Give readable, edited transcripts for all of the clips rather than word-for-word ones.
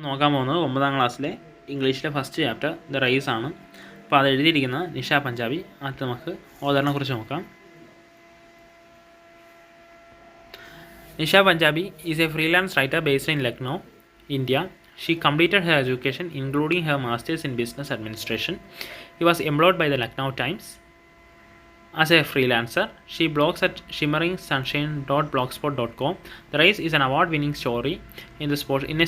നോക്കാൻ പോകുന്നത് 9ാം ക്ലാസ്സിലെ ഇംഗ്ലീഷിലെ ഫസ്റ്റ് ചാപ്റ്റർ ദ റൈസ് ആണ്. അപ്പോൾ അത് എഴുതിയിരിക്കുന്നത് നിഷ പഞ്ചാബി. ആദ്യം നമുക്ക് ഓദറിനെ കുറിച്ച് നോക്കാം. Nisha Punjabi is A freelance writer based in Lucknow, India. She completed her education including her masters in business administration. She was employed by the Lucknow Times as a freelancer. She blogs at shimmeringsunshine.blogspot.com. The Rise is an award-winning story in a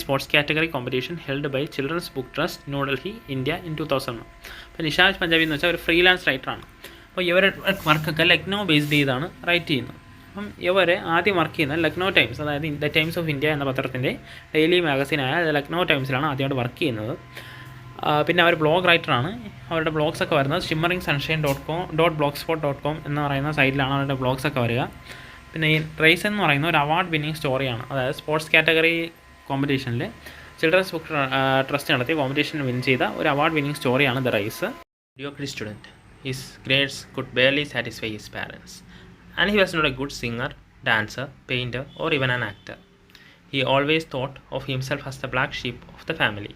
sports category competition held by Children's Book Trust, New Delhi, India in 2001. അപ്പോൾ നിഷാജ് പഞ്ചാബി എന്ന് വെച്ചാൽ ഒരു freelance റൈറ്ററാണ്. അപ്പോൾ ഇവരുടെ വർക്കൊക്കെ Lucknow based ചെയ്താണ് right ചെയ്യുന്നത്. അപ്പം ഇവർ ആദ്യം വർക്ക് ചെയ്യുന്നത് ലക്നൗ ടൈംസ്, അതായത് ദ ടൈംസ് ഓഫ് ഇന്ത്യ എന്ന പത്രത്തിൻ്റെ ഡെയിലി മാഗസീനായ ലക്നൗ ടൈംസിലാണ് ആദ്യമായിട്ട് വർക്ക് ചെയ്യുന്നത്. പിന്നെ അവർ ബ്ലോഗ് റൈറ്ററാണ്. അവരുടെ ബ്ലോഗ്സൊക്കെ വരുന്നത് shimmeringsunshine.blogspot.com എന്ന് പറയുന്ന സൈറ്റിലാണ് അവരുടെ ബ്ലോഗ്സൊക്കെ വരിക. പിന്നെ ഈ റൈസ് എന്ന് പറയുന്ന ഒരു അവാർഡ് വിന്നിങ് സ്റ്റോറിയാണ്. അതായത് സ്പോർട്സ് കാറ്റഗറി കോമ്പറ്റീഷനിൽ ചിൽഡ്രൻസ് ബുക്ക് ട്രസ്റ്റ് നടത്തിയ കോമ്പറ്റീഷൻ വിൻ ചെയ്ത ഒരു അവാർഡ് വിന്നിങ് സ്റ്റോറിയാണ് the rise. mediocre student. His grades could barely satisfy his parents, and he was not a good singer, dancer, painter, or even an actor. He always thought of himself as the black sheep of the family.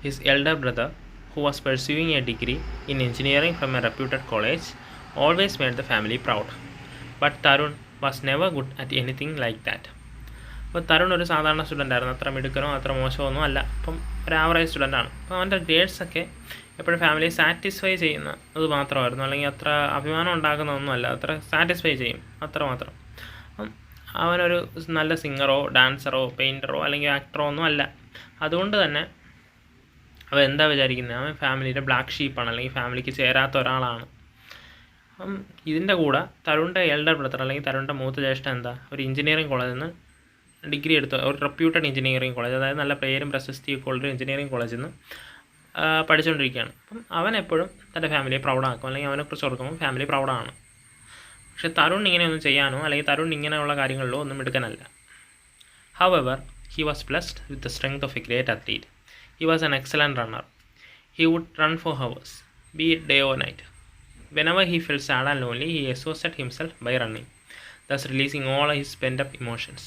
His elder brother, who was pursuing a degree in engineering from a reputed college, always made the family proud. But Tarun was never good at anything like that. അപ്പോൾ തരുൺ ഒരു സാധാരണ student ആയിരുന്നു. അത്ര മിടുക്കനോ അത്ര മോശമൊന്നും അല്ല. അപ്പം ഒരു average സ്റ്റുഡൻ്റാണ്. അപ്പോൾ അവൻ്റെ ഗ്രേഡ്സൊക്കെ എപ്പോഴും ഫാമിലി സാറ്റിസ്ഫൈ ചെയ്യുന്ന അത് മാത്രമായിരുന്നു. അല്ലെങ്കിൽ അത്ര അഭിമാനം ഉണ്ടാക്കുന്നതൊന്നും അല്ല, അത്ര സാറ്റിസ്ഫൈ ചെയ്യും അത്ര മാത്രം. അപ്പം അവനൊരു നല്ല സിംഗറോ ഡാൻസറോ പെയിൻറ്ററോ അല്ലെങ്കിൽ ആക്ടറോ ഒന്നും അല്ല. അതുകൊണ്ട് തന്നെ അവൻ എന്താ വിചാരിക്കുന്നത്, അവൻ ഫാമിലിയുടെ ബ്ലാക്ക് ഷീപ്പാണ്, അല്ലെങ്കിൽ ഫാമിലിക്ക് ചേരാത്ത ഒരാളാണ്. അപ്പം ഇതിൻ്റെ കൂടെ തരുണിൻ്റെ എൽഡർ ബ്രദർ അല്ലെങ്കിൽ തരുണിൻ്റെ മൂത്ത ജ്യേഷ്ഠൻ എന്താ ഒരു എഞ്ചിനീയറിംഗ് കോളേജിൽ നിന്ന് ഡിഗ്രി എടുത്ത്, ഒരു റെപ്യൂട്ടഡ് എഞ്ചിനീയറിംഗ് കോളേജ്, അതായത് നല്ല പേരും പ്രശസ്തിയൊക്കെ ഉള്ളൊരു എഞ്ചിനീയറിംഗ് കോളേജിൽ നിന്ന് പഠിച്ചുകൊണ്ടിരിക്കുകയാണ്. അപ്പം അവൻ എപ്പോഴും തൻ്റെ ഫാമിലിയെ പ്രൗഡാക്കും, അല്ലെങ്കിൽ അവനെക്കുറിച്ച് ഓർക്കുമ്പോൾ ഫാമിലി പ്രൗഡാണ്. പക്ഷേ തരുൺ ഇങ്ങനെയൊന്നും ചെയ്യാനോ അല്ലെങ്കിൽ തരുൺ ഇങ്ങനെയുള്ള കാര്യങ്ങളിലോ ഒന്നും എടുക്കാനല്ല. However, he was blessed with the strength of a great athlete. He was an excellent runner. He would run for hours, be it day or night. Whenever he felt sad and lonely, he exhausted himself by running, thus releasing all his pent-up emotions.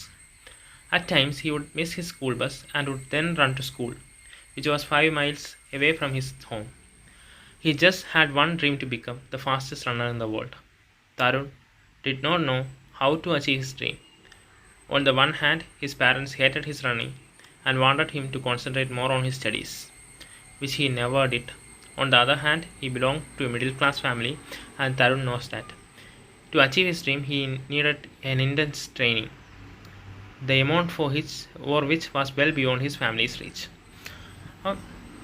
At times, he would miss his school bus and would then run to school, which was 5 miles away from his home. He just had one dream to become the fastest runner in the world. Tarun did not know how to achieve his dream. On the one hand, his parents hated his running and wanted him to concentrate more on his studies, which he never did. On the other hand, he belonged to a middle-class family, and Tarun knows that. To achieve his dream, he needed an intense training, the amount for which was well beyond his family's reach.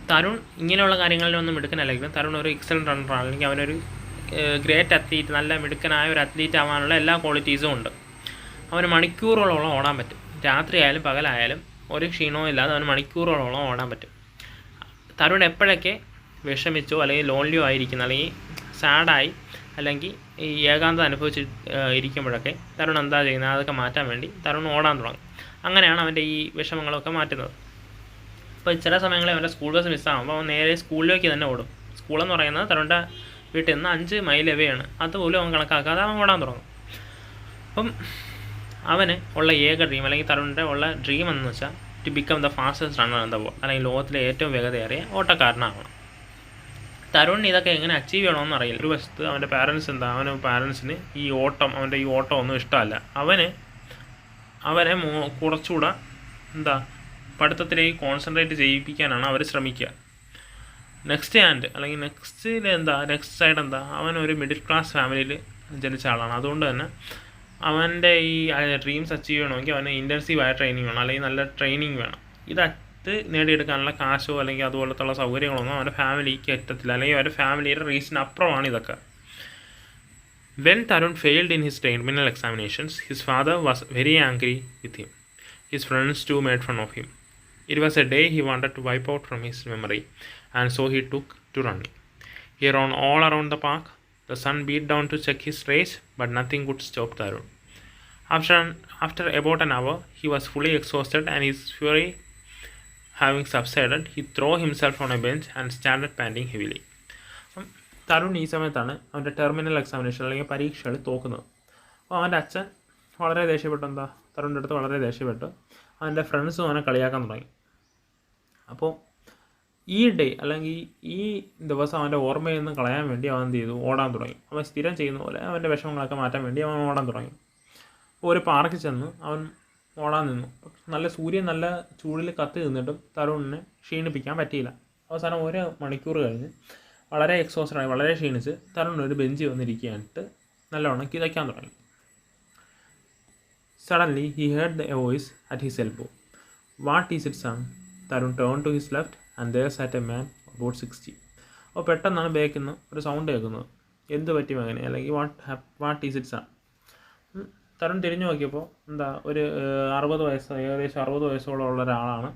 Tarun ഇങ്ങനെയുള്ള കാര്യങ്ങളിലൊന്നും മിടുക്കനല്ലെങ്കിലും തരുൺ ഒരു excellent റണ്ണറാണ്, അല്ലെങ്കിൽ അവനൊരു great athlete, നല്ല മിടുക്കനായ ഒരു athlete ആവാനുള്ള എല്ലാ ക്വാളിറ്റീസും ഉണ്ട്. അവന് മണിക്കൂറുകളോളം ഓടാൻ പറ്റും. രാത്രിയായാലും പകലായാലും ഒരു ക്ഷീണവും ഇല്ലാതെ അവന് മണിക്കൂറുകളോളം ഓടാൻ പറ്റും. തരുൺ എപ്പോഴൊക്കെ വിഷമിച്ചോ അല്ലെങ്കിൽ ലോൺലിയോ ആയിരിക്കുന്ന, അല്ലെങ്കിൽ സാഡായി, അല്ലെങ്കിൽ ഈ ഏകാന്തത അനുഭവിച്ച് ഇരിക്കുമ്പോഴൊക്കെ തരുൺ എന്താ ചെയ്യുന്നത്, അതൊക്കെ മാറ്റാൻ വേണ്ടി തരുൺ ഓടാൻ തുടങ്ങും. അങ്ങനെയാണ് അവൻ്റെ ഈ വിഷമങ്ങളൊക്കെ മാറ്റുന്നത്. അപ്പോൾ ചില സമയങ്ങളിൽ അവൻ്റെ സ്കൂൾ ബസ് മിസ്സാകുമ്പോൾ അവൻ നേരെ സ്കൂളിലേക്ക് തന്നെ ഓടും. സ്കൂളെന്ന് പറയുന്നത് തരുണിൻ്റെ വീട്ടിൽ നിന്ന് 5 മൈൽ എവേയാണ്. അതുപോലും അവൻ കണക്കാക്കാതെ അവൻ ഓടാൻ തുടങ്ങും. അപ്പം അവന് ഉള്ള ഏക ഡ്രീം, അല്ലെങ്കിൽ തരുണിൻ്റെ ഉള്ള ഡ്രീം എന്ന് വെച്ചാൽ to become the fastest runner in the world, അല്ലെങ്കിൽ ലോകത്തിലെ ഏറ്റവും വേഗതയേറിയ ഓട്ടക്കാരനാകണം. തരുണിന് ഇതൊക്കെ എങ്ങനെ അച്ചീവ് ചെയ്യണമെന്ന് അറിയില്ല. ഒരു വശത്ത് അവൻ്റെ പാരൻസ് എന്താ, പാരൻസിന് അവൻ്റെ ഈ ഓട്ടം ഒന്നും ഇഷ്ടമല്ല. അവനെ കുറച്ചുകൂടെ പഠിത്തത്തിലേക്ക് കോൺസെൻട്രേറ്റ് ചെയ്യിപ്പിക്കാനാണ് അവർ ശ്രമിക്കുക. നെക്സ്റ്റ് സൈഡ് എന്താ, അവനൊരു മിഡിൽ ക്ലാസ് ഫാമിലിയിൽ ജനിച്ച ആളാണ്. അതുകൊണ്ട് തന്നെ അവൻ്റെ ഈ ഡ്രീംസ് അച്ചീവ് ചെയ്യണമെങ്കിൽ അവന് ഇൻറ്റൻസീവായ ട്രെയിനിങ് വേണം, അല്ലെങ്കിൽ നല്ല ട്രെയിനിങ് വേണം. ഇത് നേടിയെടുക്കാനുള്ള കാശോ അല്ലെങ്കിൽ അതുപോലത്തുള്ള സൗകര്യങ്ങളൊന്നും അവൻ്റെ ഫാമിലിക്ക് എത്തത്തില്ല, അല്ലെങ്കിൽ അവൻ്റെ ഫാമിലിയുടെ റീസൺ അപ്പുറമാണ് ഇതൊക്കെ. When Tarun failed in his terminal examinations, his father was very angry with him. His friends too made fun of him. It was a day he wanted to wipe out from his memory, and so he took to running. He ran all around the park. The sun beat down to check his race, but nothing could stop Tarun. After about an hour, he was fully exhausted, and his fury having subsided, he threw himself on a bench and started panting heavily. Tarun ഈ സമയത്താണ് അവൻ്റെ terminal examination അല്ലെങ്കിൽ പരീക്ഷകൾ തോക്കുന്നത്. അപ്പോൾ അവൻ്റെ അച്ഛൻ വളരെ ദേഷ്യപ്പെട്ടു. തരുണിൻ്റെ അടുത്ത് വളരെ ദേഷ്യപ്പെട്ടു. അവൻ്റെ ഫ്രണ്ട്സും അവനെ കളിയാക്കാൻ തുടങ്ങി. അപ്പോൾ ഈ ഡേ അല്ലെങ്കിൽ ഈ ദിവസം അവൻ്റെ ഓർമ്മയിൽ നിന്ന് കളയാൻ വേണ്ടി അവൻ എന്ത് ചെയ്തു, ഓടാൻ തുടങ്ങി. അവൻ സ്ഥിരം ചെയ്യുന്ന പോലെ അവൻ്റെ വിഷമങ്ങളൊക്കെ മാറ്റാൻ വേണ്ടി അവൻ ഓടാൻ തുടങ്ങി. അപ്പോൾ ഒരു പാർക്കിൽ ചെന്ന് അവൻ ഓടാൻ നിന്നു. നല്ല സൂര്യൻ നല്ല ചൂടിൽ കത്തി നിന്നിട്ടും തരുണിനെ ക്ഷീണിപ്പിക്കാൻ പറ്റിയില്ല. അവസാനം 1 മണിക്കൂർ കഴിഞ്ഞ് വളരെ എക്സോസ്റ്റഡായി, വളരെ ക്ഷീണിച്ച് തരുൺ ഒരു ബെഞ്ച് വന്നിരിക്കാനായിട്ട് നല്ലവണ്ണം കിതയ്ക്കാൻ തുടങ്ങി. Suddenly he heard a voice at his elbow. What is it son? Tarun turn to his left and there sat a man about 60. അപ്പോൾ പെട്ടെന്നാണ് ബാക്കിൽ നിന്ന് ഒരു സൗണ്ട് കേൾക്കുന്നത്. എന്ത് പറ്റി മകനെ, അല്ലെങ്കിൽ what is it son? Tarun തിരിഞ്ഞു നോക്കിയപ്പോൾ എന്താ ഒരു 60 വയസ്സ്, ഏകദേശം 60 വയസ്സോളം ഉള്ള ഒരാളാണ്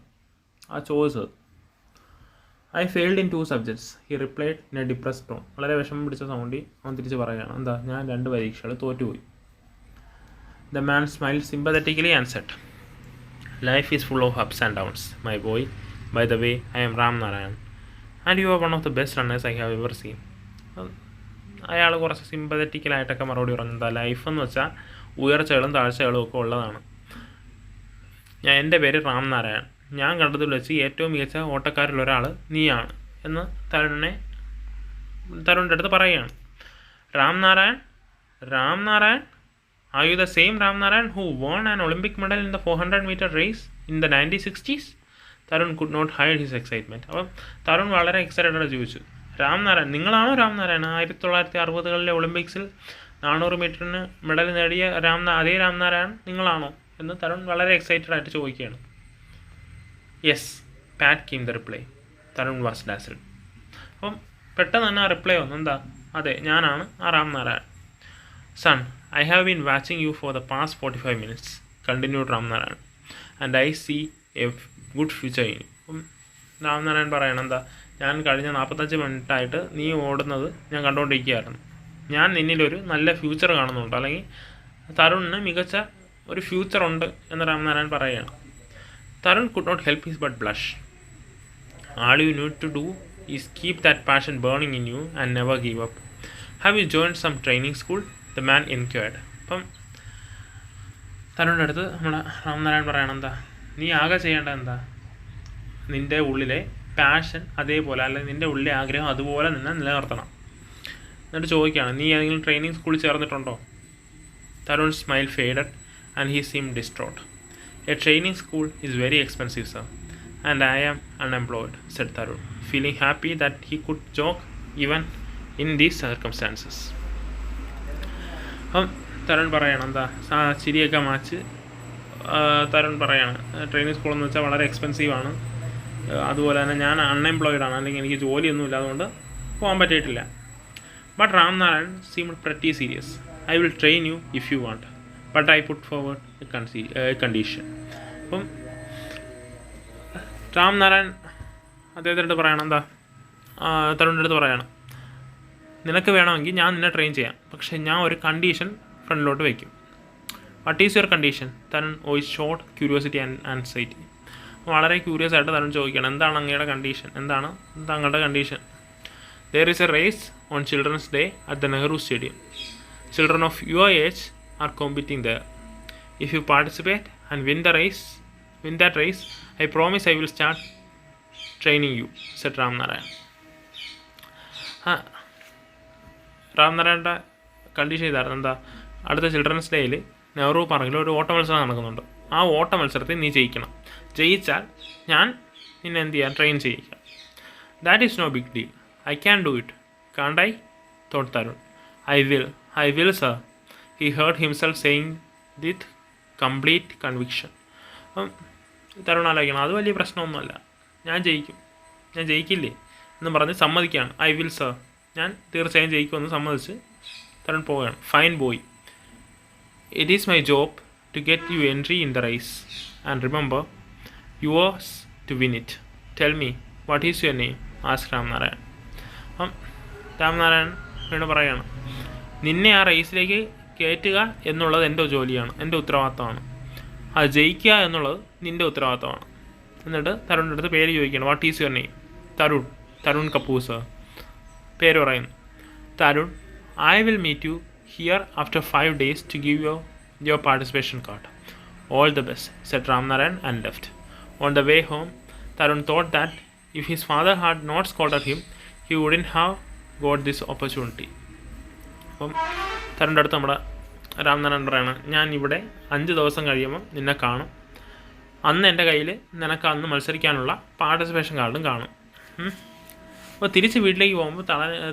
ആ ചോദിച്ചത്. I failed in 2 subjects, he replied in A depressed tone. വളരെ വിഷമം പിടിച്ച സൗണ്ടിൽ അവൻ തിരിച്ച് പറയുകയാണ്, എന്താ, ഞാൻ 2 പരീക്ഷകൾ തോറ്റുപോയി. The man smiled sympathetically and said, life is full of ups and downs my boy. By the way, I am Ram Narayan and you are one of the best runners I have ever seen. അയാൾ കുറച്ച് സിമ്പത്തറ്റിക്കലായിട്ടൊക്കെ മറുപടി പറഞ്ഞു, എന്താ, life എന്ന് വെച്ചാൽ ഉയർച്ചകളും താഴ്ചകളും ഒക്കെ ഉള്ളതാണ്. എൻ്റെ പേര് റാം നാരായൺ, ഞാൻ കണ്ടതിൽ വെച്ച് ഏറ്റവും മികച്ച ഓട്ടക്കാരിലൊരാൾ നീയാണ് എന്ന് തരുണിൻ്റെ അടുത്ത് പറയുകയാണ്. Ram Narayan, are you the same Ram Narayan who won an Olympic medal in the 400 meter race in the 1960s? Tarun could not hide his excitement. അപ്പം തരുൺ വളരെ എക്സൈറ്റഡ് ചോദിച്ചു, റാം നാരായൺ, നിങ്ങളാണോ റാം നാരായൺ? 1960-കളിലെ ഒളിമ്പിക്സിൽ 400 മീറ്ററിന് മെഡൽ നേടിയ അതേ റാം നാരായൺ നിങ്ങളാണോ എന്ന് തരുൺ വളരെ എക്സൈറ്റഡ് ആയിട്ട് ചോദിക്കുകയാണ്. Yes, pat came the reply. Tarun was dazed. അപ്പം പെട്ടെന്ന് തന്നെ ആ റിപ്ലൈ വന്നു, എന്താ, അതെ, ഞാനാണ് ആ Ram Narayan. Son, I have been watching you for the past 45 minutes, continued Ram Narayan, and I see a good future in you. അപ്പം റാം നാരായൺ പറയണം, എന്താ, ഞാൻ കഴിഞ്ഞ 45 മിനിറ്റായിട്ട് നീ ഓടുന്നത് ഞാൻ കണ്ടുകൊണ്ടിരിക്കുകയായിരുന്നു. ഞാൻ നിന്നിലൊരു നല്ല ഫ്യൂച്ചർ കാണുന്നുണ്ട്, അല്ലെങ്കിൽ തരുണിന് മികച്ച ഒരു ഫ്യൂച്ചർ ഉണ്ട് എന്ന് റാം നാരായൺ പറയുകയാണ്. Tarun could not help his but blush. All you need to do is keep that passion burning in you and never give up. Have you joined some training school? The man inquired. അപ്പം തരുണിൻ്റെ അടുത്ത് നമ്മുടെ രാംനാരായൺ പറയണം, എന്താ, നീ ആകെ ചെയ്യേണ്ടത് എന്താ, നിൻ്റെ ഉള്ളിലെ പാഷൻ അതേപോലെ, അല്ലെങ്കിൽ നിൻ്റെ ഉള്ളിലെ ആഗ്രഹം അതുപോലെ തന്നെ നിലനിർത്തണം. എന്നിട്ട് ചോദിക്കുകയാണ്, നീ ഏതെങ്കിലും ട്രെയിനിങ് സ്കൂളിൽ ചേർന്നിട്ടുണ്ടോ? Tarun smile faded and he seemed distraught. A training school is very expensive, sir, and I am unemployed, said Tarun, feeling happy that he could joke even in these circumstances. Tarun പറയണം, എന്താ, ചിരിയൊക്കെ മാച്ച് തരുൺ പറയാണ്, training സ്കൂളെന്ന് വെച്ചാൽ വളരെ എക്സ്പെൻസീവാണ്, അതുപോലെ തന്നെ ഞാൻ unemployed ആണ്, അല്ലെങ്കിൽ എനിക്ക് ജോലിയൊന്നുമില്ല, അതുകൊണ്ട് പോകാൻ പറ്റിയിട്ടില്ല. But Ram Narayan seemed pretty serious. I will train you if you want, but I put forward a condition. അപ്പം റാം നാരായൺ അദ്ദേഹത്തിൻ്റെ അടുത്ത് പറയണം, എന്താ, തരുണിൻ്റെ അടുത്ത് പറയണം, നിനക്ക് വേണമെങ്കിൽ ഞാൻ നിന്നെ ട്രെയിൻ ചെയ്യാം, പക്ഷേ ഞാൻ ഒരു കണ്ടീഷൻ ഫ്രണ്ടിലോട്ട് വയ്ക്കും. What is your condition? Tarun voice short curiosity and anxiety. വളരെ ക്യൂരിയസ് ആയിട്ട് തരുൺ ചോദിക്കണം, എന്താണ് അങ്ങയുടെ കണ്ടീഷൻ, എന്താണ് താങ്കളുടെ condition? There is a race on children's day at the Nehru stadium. Children of your age are competing there. If you participate and win that race, I promise I will start training you, said Ram Narayan. Ram നാരായണൻ്റെ condition ഇതായിരുന്നു, എന്താ, അടുത്ത children's ഡേയിൽ നെഹ്റു പാർക്കിൽ ഒരു ഓട്ട മത്സരം നടക്കുന്നുണ്ട്. ആ ഓട്ട മത്സരത്തിൽ നീ ജയിക്കണം. ജയിച്ചാൽ ഞാൻ നിന്നെ എന്ത് ചെയ്യാം, ട്രെയിൻ ചെയ്യിക്കാം. That is no big deal. I can do it, can't I? Thought Tarun. I will, sir. He heard himself saying with complete conviction. Tarun ആലോചിക്കണം, അത് വലിയ പ്രശ്നമൊന്നുമല്ല, ഞാൻ ജയിക്കില്ലേ എന്ന് പറഞ്ഞ് സമ്മതിക്കുകയാണ്. ഐ വിൽ, സർ, ഞാൻ തീർച്ചയായും ജയിക്കുമെന്ന് സമ്മതിച്ച് തരുൺ പോവുകയാണ്. Fine boy, it is my job to get you entry in the race and remember yours to win it. Tell me what is your name? Ask Ram Narayan. Ram Narayan വീണ്ടും പറയുകയാണ്, നിന്നെ ആ റേസിലേക്ക് കയറ്റുക എന്നുള്ളത് എൻ്റെ ജോലിയാണ്, എൻ്റെ ഉത്തരവാദിത്തമാണ്. അത് ജയിക്കുക എന്നുള്ളത് നിൻ്റെ ഉത്തരവാദിത്തമാണ്. എന്നിട്ട് തരുണിൻ്റെ അടുത്ത് പേര് ചോദിക്കുകയാണ്. What is your name? Tarun Kapoor, sir. പേര് പറയുന്നു. Tarun, I will meet you here after 5 days to give you your participation card. All the best, said Ram Narayan and left. On the way home, Tarun thought that if his father had not scolded him, he wouldn't have got this opportunity. അപ്പം തരുണിൻ്റെ അടുത്ത് നമ്മുടെ രാംനാരായണൻ പറയാണ്, ഞാൻ ഇവിടെ 5 ദിവസം കഴിയുമ്പോൾ നിന്നെ കാണും. അന്ന് എൻ്റെ കയ്യിൽ നിനക്ക് അന്ന് മത്സരിക്കാനുള്ള പാർട്ടിസിപ്പേഷൻ കാർഡും കാണും. അപ്പോൾ തിരിച്ച് വീട്ടിലേക്ക് പോകുമ്പോൾ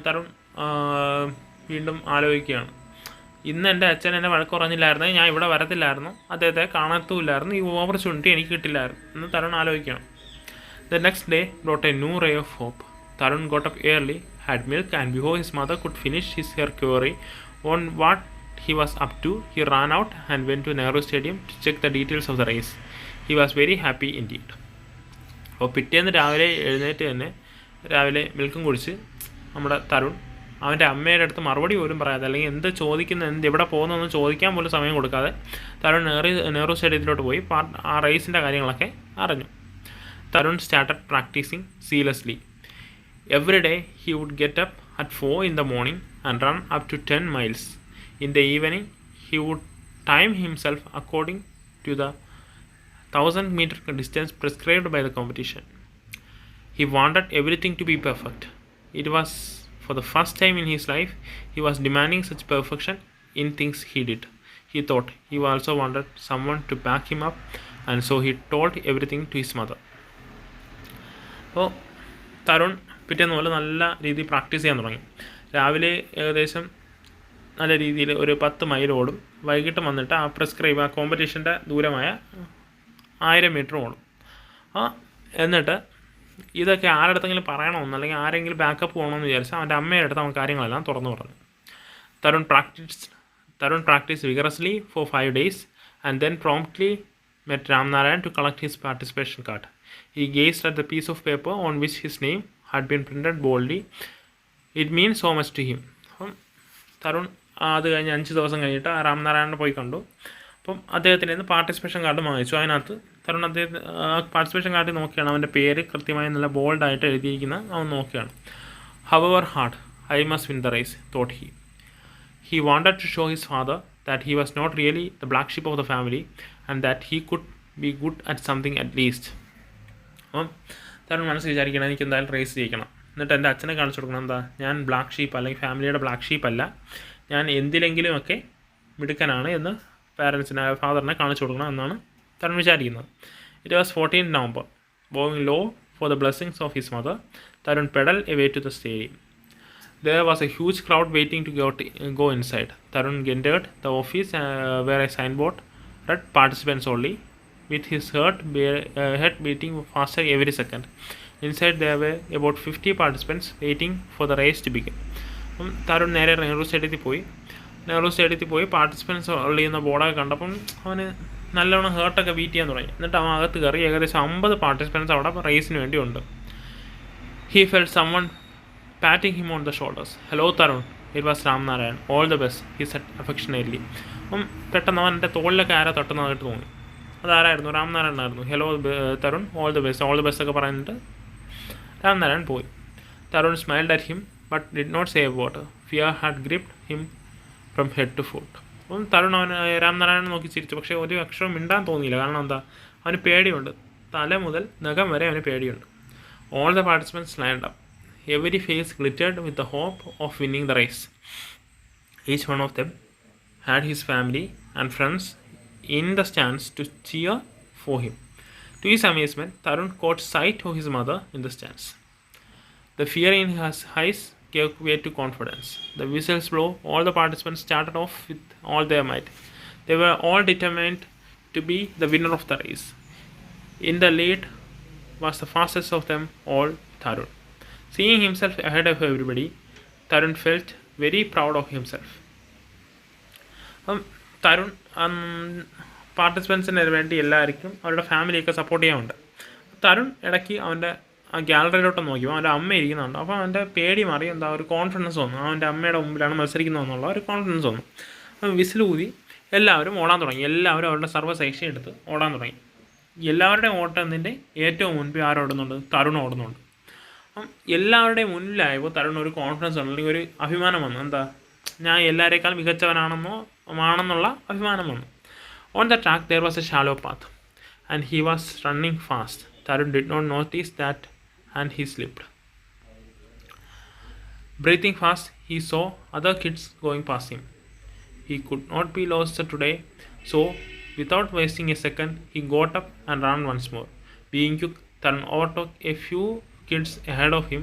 തരുൺ വീണ്ടും ആലോചിക്കുകയാണ്, ഇന്ന് എൻ്റെ അച്ഛൻ എന്നെ വഴക്ക് പറഞ്ഞില്ലായിരുന്നു, ഞാൻ ഇവിടെ വരത്തില്ലായിരുന്നു, അദ്ദേഹത്തെ കാണത്തുമില്ലായിരുന്നു, ഈ ഓപ്പർച്യൂണിറ്റി എനിക്ക് കിട്ടില്ലായിരുന്നു എന്ന് തരുൺ ആലോചിക്കണം. The next day brought a new ray of hope. Tarun got up early, had milk, and before his mother could finish her query on what he was up to, he ran out and went to Nehru Stadium to check the details of the race. He was very happy indeed. അപ്പോൾ പിറ്റേന്ന് രാവിലെ എഴുന്നേറ്റ് തന്നെ രാവിലെ മിൽക്കും കുടിച്ച് നമ്മുടെ തരുൺ അവൻ്റെ അമ്മയുടെ അടുത്ത് മറുപടി പോലും പറയാതെ, അല്ലെങ്കിൽ എന്ത് ചോദിക്കുന്ന എവിടെ പോകുന്നതെന്ന് ചോദിക്കാൻ പോലും സമയം കൊടുക്കാതെ തരുൺ നെഹ്റു സ്റ്റേഡിയത്തിലോട്ട് പോയി ആ റേസിൻ്റെ കാര്യങ്ങളൊക്കെ അറിഞ്ഞു. Tarun started practicing zealously. Every day he would get up at 4 in the morning and run up to 10 miles. In the evening he would time himself according to the 1000-meter distance prescribed by the competition. He wanted everything to be perfect. It was for the first time in his life he was demanding such perfection in things he did. He thought he also wanted someone to back him up, and so he told everything to his mother. അപ്പോൾ തരുൺ പിറ്റേന്ന് പോലെ നല്ല രീതിയിൽ practice ചെയ്യാൻ തുടങ്ങി. രാവിലെ ഏകദേശം നല്ല രീതിയിൽ ഒരു 10 മൈൽ ഓടും, വൈകിട്ട് വന്നിട്ട് ആ കോമ്പറ്റീഷൻ്റെ ദൂരമായ 1000 മീറ്റർ ഓടും. എന്നിട്ട് ഇതൊക്കെ ആരുടെടുത്തെങ്കിലും പറയണമെന്ന്, അല്ലെങ്കിൽ ആരെങ്കിലും ബാക്കപ്പ് പോകണമെന്ന് വിചാരിച്ചാൽ അവൻ്റെ അമ്മയുടെ അടുത്ത് അവൻ കാര്യങ്ങളെല്ലാം തുറന്നു പറഞ്ഞു. Tarun practiced vigorously for 5 days and then promptly met Ramnarayan to collect his participation card. He gazed at the piece of paper on which his name had been printed boldly. It means so much to him. അപ്പം തരുൺ അത് കഴിഞ്ഞ് 5 ദിവസം കഴിഞ്ഞിട്ട് രാംനാരായണനെ പോയി കണ്ടു. അപ്പം അദ്ദേഹത്തിൻ്റെ നിന്ന് പാർട്ടിസിപ്പേഷൻ കാർഡ് വാങ്ങിച്ചു. അതിനകത്ത് തരുൺ പാർട്ടിസിപ്പേഷൻ കാർഡിൽ നോക്കിയാണ് അവൻ്റെ പേര് കൃത്യമായി നല്ല ബോൾഡായിട്ട് എഴുതിയിരിക്കുന്ന അവൻ നോക്കിയാണ്. However hard, I must win the race, thought he. He wanted to show his father that he was not really the black sheep of the family and that he could be good at something at least. അപ്പം തരുൺ മനസ്സിൽ വിചാരിക്കണം, എനിക്ക് എന്തായാലും raise ചെയ്യിക്കണം, എന്നിട്ട് എൻ്റെ അച്ഛനെ കാണിച്ചു കൊടുക്കണം, എന്താ ഞാൻ ബ്ലാക്ക് ഷീപ്പ് അല്ലെങ്കിൽ ഫാമിലിയുടെ ബ്ലാക്ക് ഷീപ്പല്ല, ഞാൻ എന്തിലെങ്കിലുമൊക്കെ മിടുക്കനാണ് എന്ന് ഫാദറിനെ കാണിച്ചു കൊടുക്കണം എന്നാണ് തരുൺ വിചാരിക്കുന്നത്. It was 14th November. Bowing low for the blessings of his mother, Tarun pedaled away to the stadium. There was a huge crowd waiting to go inside. Tarun entered the office where a signboard read "Participants only," with his heart beating faster every second. Inside there were about 50 participants waiting for the race to begin. Tarun നേരെ നെഹ്റു സ്റ്റേഡിയത്തിൽ പോയി participants ഉള്ള എന്ന ബോർഡൊക്കെ കണ്ടപ്പം അവന് നല്ലോണം ഹേർട്ടൊക്കെ beat ചെയ്യാൻ തുടങ്ങി. എന്നിട്ട് അവൻ അകത്ത് കയറി ഏകദേശം 50 പാർട്ടിസിപ്പൻസ് അവിടെ റേസിന് വേണ്ടി ഉണ്ട്. He felt someone patting him on the shoulders. "Hello Tarun, it was Ramnarayan. All the best," he said affectionately. അപ്പം പെട്ടെന്ന് അവൻ എൻ്റെ തോളിലൊക്കെ ആരാ തട്ടുന്നതായിട്ട് തോന്നി. അതാരായിരുന്നു? രാംനാരായണനായിരുന്നു. "Hello Tarun, all the best ഒക്കെ പറഞ്ഞിട്ട് രാംനാരായൺ പോയി. Tarun smiled at him but did not say a word. Fear had gripped him from head to foot. അപ്പം തരുൺ രാംനാരായണനെ നോക്കി ചിരിച്ചു, പക്ഷേ ഒരു അക്ഷരം മിണ്ടാൻ തോന്നിയില്ല. കാരണം എന്താ, അവന് പേടിയുണ്ട്, തല മുതൽ നഖം വരെ അവന് പേടിയുണ്ട്. All the participants lined up. Every face glittered with the hope of winning the race. Each one of them had his family and friends in the stands to cheer for him. To his amazement, Tarun caught sight of his mother in the stands. The fear in his eyes gave way to confidence. The whistles blew. All the participants started off with all their might. They were all determined to be the winner of the race. In the lead was the fastest of them all, Tarun. Seeing himself ahead of everybody, Tarun felt very proud of himself. Tarun പാർട്ടിസിപ്പൻസിന് വേണ്ടി എല്ലാവർക്കും അവരുടെ ഫാമിലിയൊക്കെ support ചെയ്യാനുണ്ട്. തരുൺ ഇടയ്ക്ക് അവൻ്റെ ആ ഗാലറിയിലോട്ട് നോക്കിയപ്പോൾ അവൻ്റെ അമ്മ ഇരിക്കുന്നുണ്ട്. അപ്പോൾ അവൻ്റെ പേടി മാറി എന്താ ഒരു കോൺഫിഡൻസ് വന്നു. അവൻ്റെ അമ്മയുടെ മുമ്പിലാണ് മത്സരിക്കുന്നതെന്നുള്ള ഒരു കോൺഫിഡൻസ് വന്നു. അപ്പം വിസിലൂതി എല്ലാവരും ഓടാൻ തുടങ്ങി. എല്ലാവരും അവരുടെ സർവ്വശേഷി എടുത്ത് ഓടാൻ തുടങ്ങി. എല്ലാവരുടെയും ഓട്ടത്തിൻ്റെ ഏറ്റവും മുൻപിൽ ആരോടുന്നുണ്ട്? തരുൺ ഓടുന്നുണ്ട്. അപ്പം എല്ലാവരുടെയും മുന്നിലായപ്പോൾ തരുൺ ഒരു കോൺഫിഡൻസ് വന്നു, അല്ലെങ്കിൽ ഒരു അഭിമാനം വന്നു. എന്താ, ഞാൻ എല്ലാവരേക്കാൾ മികച്ചവനാണെന്നുള്ള അഭിമാനം വന്നു. On the track there was a shallow path and he was running fast. Tarun did not notice that and he slipped. Breathing fast, he saw other kids going past him. He could not be lost today, so without wasting a second, he got up and ran once more. Being quick, Tarun overtook a few kids ahead of him,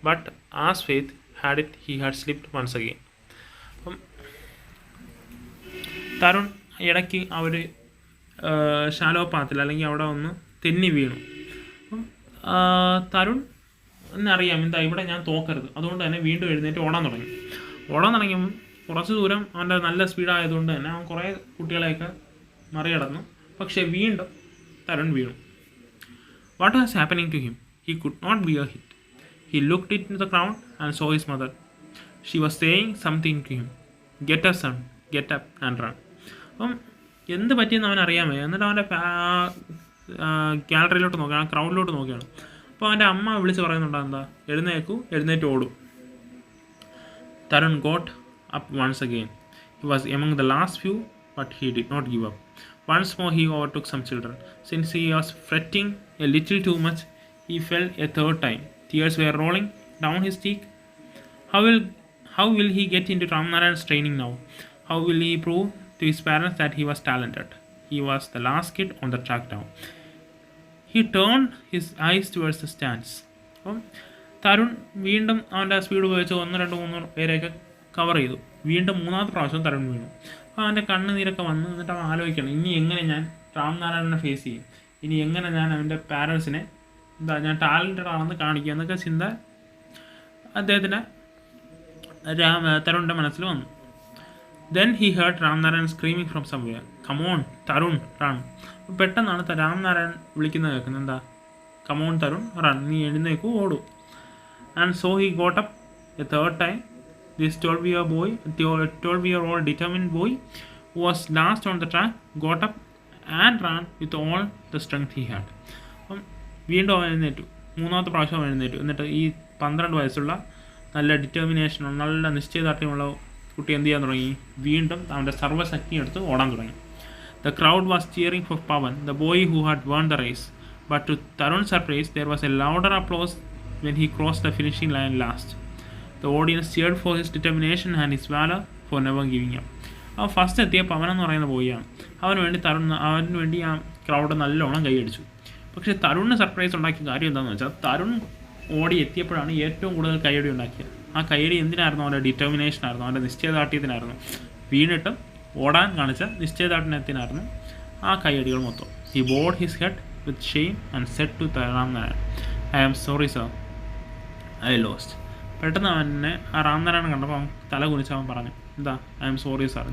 but as fate had it, he had slipped once again. Tarun ഇടയ്ക്ക് അവർ shallow പാത്തിൽ അല്ലെങ്കിൽ അവിടെ ഒന്ന് തെന്നി വീണു. അപ്പം തരുൺ എന്നറിയാം എന്താ ഇവിടെ ഞാൻ തോക്കരുത്, അതുകൊണ്ട് തന്നെ വീണ്ടും എഴുന്നേറ്റ് ഓടാൻ തുടങ്ങിയപ്പം കുറച്ച് ദൂരം അവൻ്റെ നല്ല സ്പീഡായതുകൊണ്ട് തന്നെ അവൻ കുറേ കുട്ടികളെയൊക്കെ മറികടന്നു. പക്ഷേ വീണ്ടും തരുൺ വീണു. What was happening to him? He could not bear it. He looked into the ground and saw his mother. She was saying something to him. Get up son, get up and run. അപ്പം എന്ത് പറ്റിയെന്ന് അവൻ അറിയാമേ. എന്നിട്ട് അവൻ്റെ ഗാലറിയിലോട്ട് നോക്കുകയാണ്, ക്രൗഡിലോട്ട് നോക്കുകയാണ്. അപ്പോൾ അവൻ്റെ അമ്മ വിളിച്ച് പറയുന്നുണ്ട് എന്താ, എഴുന്നേറ്റ് ഓടും. Tarun got up once again. He was among the last few, but he did not give up. Once more he overtook some children. Since he was fretting a little too much, he fell a third time. Tears were rolling down his cheek. How will he get into Ramnarayan's training now? How will he prove to his parents that he was talented? He was the last kid on the track now. He turned his eyes towards the stands. Tarun വീണ്ടും അവൻ്റെ speed ഉപയോഗിച്ച് 1, 2, 3 പേരെയൊക്കെ cover ചെയ്തു. വീണ്ടും 3ാമത്തെ പ്രാവശ്യം തരുൺ വീണു. അപ്പോൾ അവൻ്റെ കണ്ണുനീരൊക്കെ വന്നു. എന്നിട്ട് അവൻ ആലോചിക്കണം, ഇനി എങ്ങനെ ഞാൻ രാംനാരായണനെ ഫേസ് ചെയ്യും, ഇനി എങ്ങനെ ഞാൻ അവൻ്റെ പാരൻസിനെ ഞാൻ ടാലൻറ്റഡ് ആണെന്ന് കാണിക്കുക എന്നൊക്കെ ചിന്ത അദ്ദേഹത്തിന് തരുണിൻ്റെ മനസ്സിൽ വന്നു. Then he heard Ramnarayan screaming from somewhere, come on Tarun run. പെട്ടെന്നാണ് രാംനാരായൺ വിളിക്കുന്നത് കേൾക്കുന്നത്, എന്താ, കമോൺ തരുൺ റൺ, നീ എഴുന്നേക്കൂ ഓടൂ. And so he got up a third time. This 12-year-old determined boy who was last on the track got up and ran with all the strength he had. അപ്പം വീണ്ടും അവൻ എഴുന്നേറ്റു, 3ാമത്തെ പ്രാവശ്യം അവൻ എഴുന്നേറ്റു. എന്നിട്ട് ഈ 12 വയസ്സുള്ള നല്ല ഡിറ്റർമിനേഷനുള്ള നല്ല നിശ്ചയദാർഢ്യമുള്ള കുട്ടി എന്ത് ചെയ്യാൻ തുടങ്ങി, വീണ്ടും അവൻ്റെ സർവ്വശക്തി എടുത്ത് ഓടാൻ തുടങ്ങി. The crowd was cheering for Pawan, the boy who had won the race. But to Tarun's surprise, there was a louder applause when he crossed the finishing line last. The audience cheered for his determination and his valor for never giving up. അവൻ first എത്തിയ പവൻ എന്ന് പറയുന്ന ബോയിയാണ്. അവന് വേണ്ടി ആ crowd നല്ലോണം കൈയടിച്ചു. പക്ഷേ തരുണിന് surprise ഉണ്ടാക്കിയ കാര്യം എന്താണെന്ന് വെച്ചാൽ, തരുൺ ഓടി എത്തിയപ്പോഴാണ് ഏറ്റവും കൂടുതൽ കൈയടി ഉണ്ടാക്കിയത്. ആ കൈയടി എന്തിനായിരുന്നു? അവൻ്റെ ഡിറ്റർമിനേഷനായിരുന്നു, അവൻ്റെ നിശ്ചയദാർഢ്യത്തിനായിരുന്നു. വീണിട്ടും ഓടാൻ കാണിച്ച നിശ്ചയദാർഢ്യത്തിനായിരുന്നു ആ കൈയടികൾ മൊത്തം. He bowed his head with shame and said to Ramnarayan, I am sorry sir, I lost. പെട്ടെന്ന് അവനെ ആ രാംനാരായണൻ കണ്ടപ്പോൾ അവൻ തല കുനിച്ച് അവൻ പറഞ്ഞു, എന്താ, ഐ എം സോറി സാർ,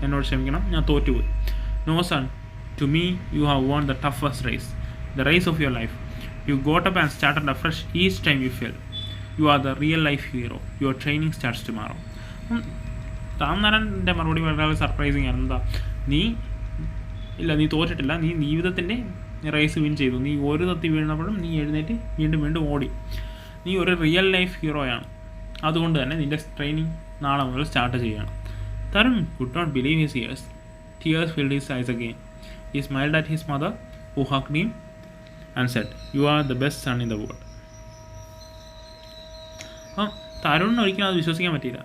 എന്നോട് ക്ഷമിക്കണം, ഞാൻ തോറ്റുപോയി. No son, to me you have won the toughest race, the race of your life. You got up and started afresh each time you fell. You are the real life hero. Your training starts tomorrow. രാംനാരായണൻ്റെ മറുപടി വളരെ surprising ആണ്. എന്താ, നീ തോറ്റിട്ടില്ല, നീ ജീവിതത്തിൻ്റെ raise win ചെയ്തു. നീ ഒരു തത്തി വീഴുന്നപ്പോഴും നീ എഴുന്നേറ്റ് വീണ്ടും ഓടി. നീ ഒരു റിയൽ ലൈഫ് ഹീറോയാണ്. അതുകൊണ്ട് തന്നെ നിൻ്റെ ട്രെയിനിങ് നാളെ മുതൽ സ്റ്റാർട്ട് ചെയ്യുകയാണ്. Tarun could not believe his ears. Tears filled his eyes again. He smiled at his mother, who hugged him and said, You are the best son in the world. തരുണിന് ഒരിക്കലും അത് വിശ്വസിക്കാൻ പറ്റിയില്ല.